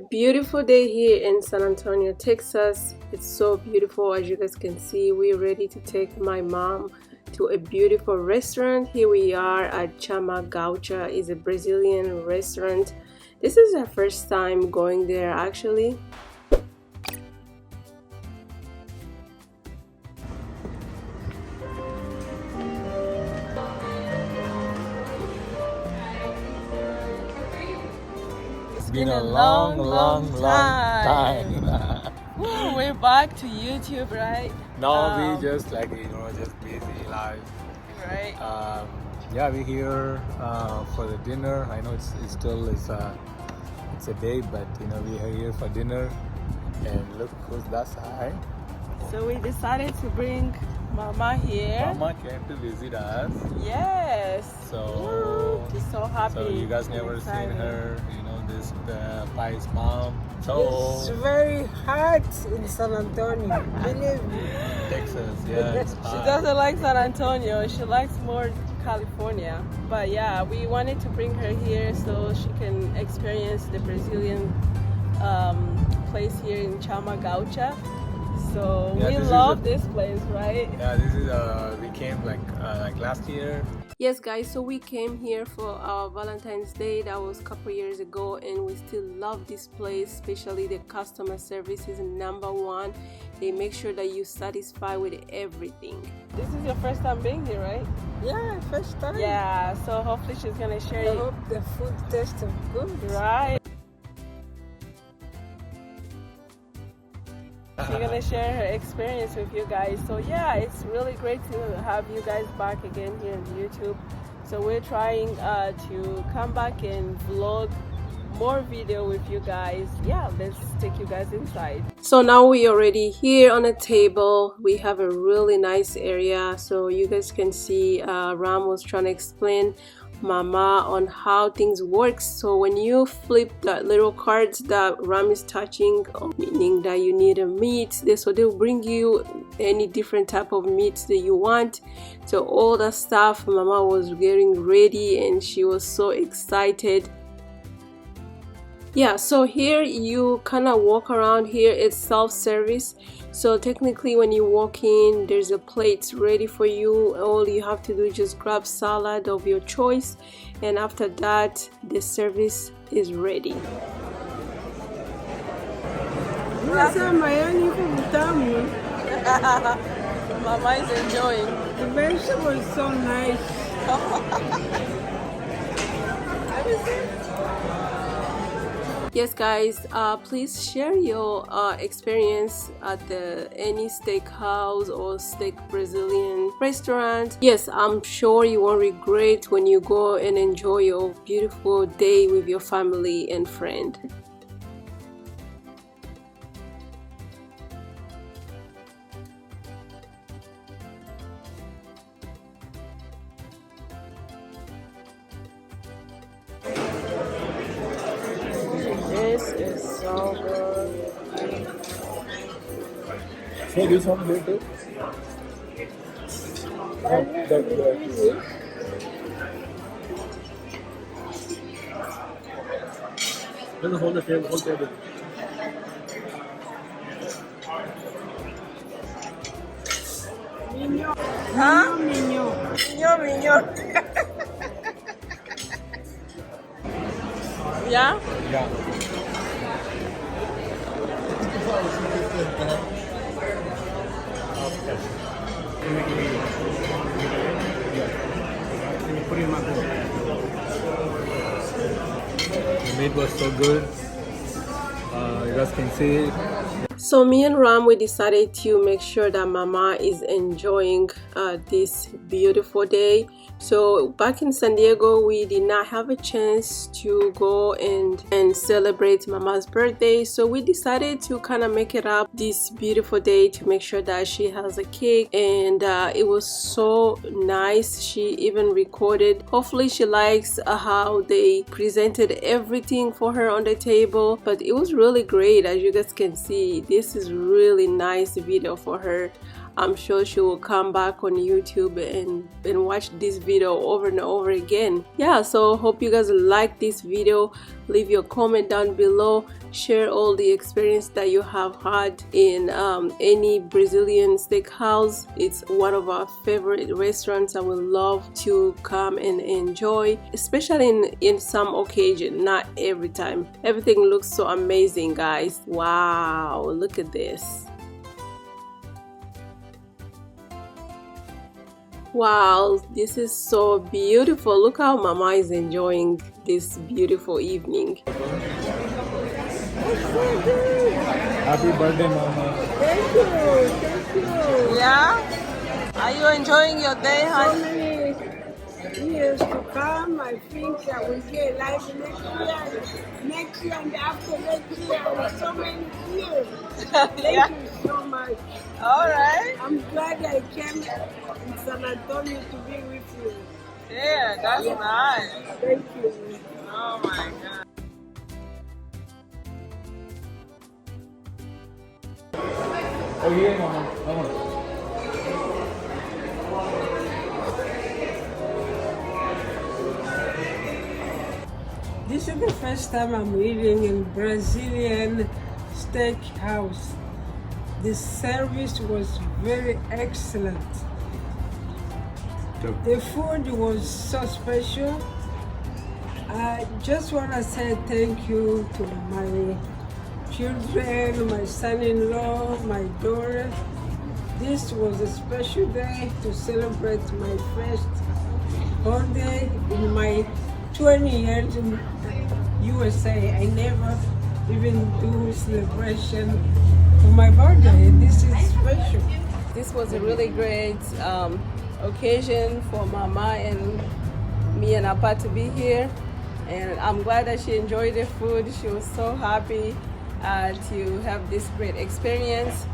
beautiful day here in San Antonio, Texas. It's so beautiful. As you guys can see, we're ready to take my mom to a beautiful restaurant. Here we are at Chama Gaucha. It's a Brazilian restaurant. This is our first time going there actually. It's been a long time. Ooh, we're back to YouTube, right? No, we just just busy life. Right. Yeah, we're here for the dinner. I know it's a day, but we are here for dinner. And look who's that side. So we decided to bring Mama here. Mama came to visit us. Yes. So she's so happy. So you guys never seen her. This Pie's mom. So it's very hot in San Antonio. Believe me. Texas, yeah. It's hot. She doesn't like San Antonio. She likes more California. But yeah, we wanted to bring her here so she can experience the Brazilian place here in Chama Gaucha. So yeah, we love this place, right? Yeah, this is we came like last year. Yes guys, so we came here for our Valentine's Day. That was a couple years ago, and we still love this place. Especially the customer service is #1. They make sure that you satisfied with everything. This is your first time being here, right? Yeah, first time. Yeah, so hopefully she's gonna share. I hope the food tastes good. Right. She's gonna share her experience with you guys. So yeah, it's really great to have you guys back again here on YouTube. So we're trying to come back and vlog more video with you guys. Yeah, let's take you guys inside. So now we already here on the table. We have a really nice area, so you guys can see Ram was trying to explain Mama on how things work. So when you flip that little cards that Ram is touching, meaning that you need a meat, so they'll bring you any different type of meat that you want. So all that stuff Mama was getting ready and she was so excited. Yeah, so here you kind of walk around. Here it's self-service, so technically when you walk in there's a plate ready for you. All you have to do is just grab salad of your choice, and after that the service is ready. Mama is enjoying. The vegetable is so nice. Yes guys, please share your experience at any steakhouse or steak Brazilian restaurant. Yes, I'm sure you won't regret when you go and enjoy your beautiful day with your family and friend. This is so good. Hey, do something here too. Just hold the table, hold the table. Huh? Mignon. Mignon. Yeah? Yeah. The meat was so good. You guys can see. So me and Ram, we decided to make sure that Mama is enjoying this beautiful day. So back in San Diego, we did not have a chance to go and celebrate Mama's birthday. So we decided to kind of make it up this beautiful day to make sure that she has a cake. And it was so nice. She even recorded. Hopefully she likes how they presented everything for her on the table. But it was really great. As you guys can see, this is really nice video for her. I'm sure she will come back on YouTube and watch this video over and over again. Yeah, so hope you guys like this video. Leave your comment down below. Share all the experience that you have had in any Brazilian steakhouse. It's one of our favorite restaurants. I would love to come and enjoy, especially in some occasion, not every time. Everything looks so amazing, guys. Wow, look at this. Wow, this is so beautiful. Look how Mama is enjoying this beautiful evening. Happy birthday, Mama. Thank you. Thank you. Yeah? Are you enjoying your day, So honey? many years to come. I think I will get life next year and after next year, and so many years. Thank you so much. All right. I'm glad I came in San Antonio to be with you. Yeah, that's nice. Thank you. Oh my God. Oh, yeah, Mama. Mama. This is the first time I'm eating in Brazilian steakhouse. The service was very excellent. The food was so special. I just want to say thank you to my children, my son-in-law, my daughter. This was a special day to celebrate my first birthday in my 20 years in USA. I never even do celebration for my birthday. This is special. This was a really great occasion for Mama and me and Appa to be here. And I'm glad that she enjoyed the food. She was so happy to have this great experience.